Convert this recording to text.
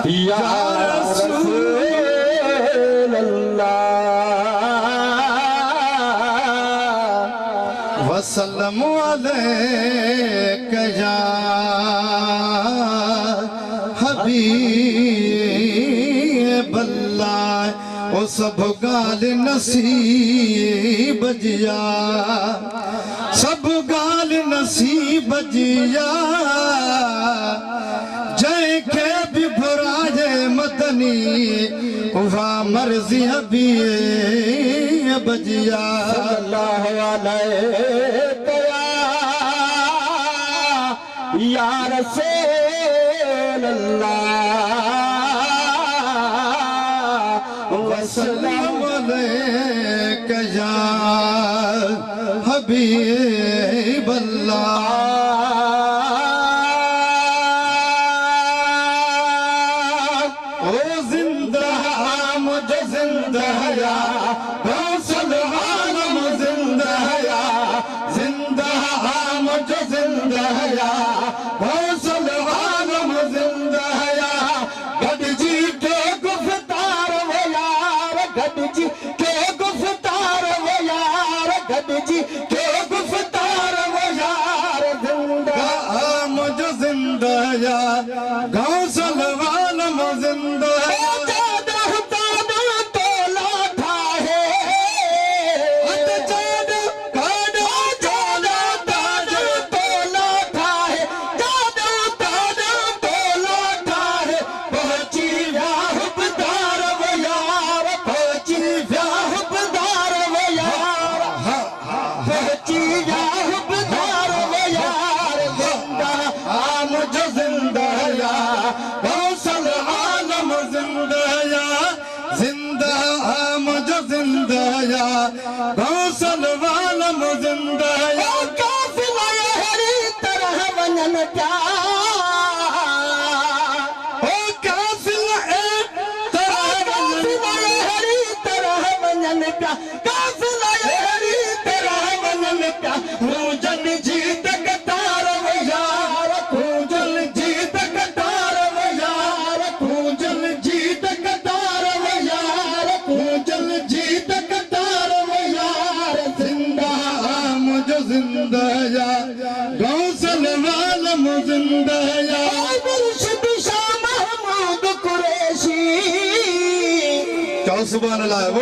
या रसूल अल्लाह वसल्लम अलैका या हबीब अल्लाह। ओ सब गाल नसीब जिया, सब गाल नसीब जिया, जय के भी बुराए मदनी वा मर्जी अभी बजिया। सल्लल्लाहु अलैहि या रसूल अल्लाह वसल्लम अलैका या हबीब अल्लाह। ओ जिंदा मुझे जिंदा या सलमान जिंदा या, जिंदा मुझे जिंदा या सलमान जिंदा या। गड जी के गुफ्तार वो यार, गड जी के गुफ्तार वो यार, गड जी के गुफ्तार वो यार। जिंदा मुझे जिंदा या गाँव सलमान जिंदा या। सुभान अल्लाह। वो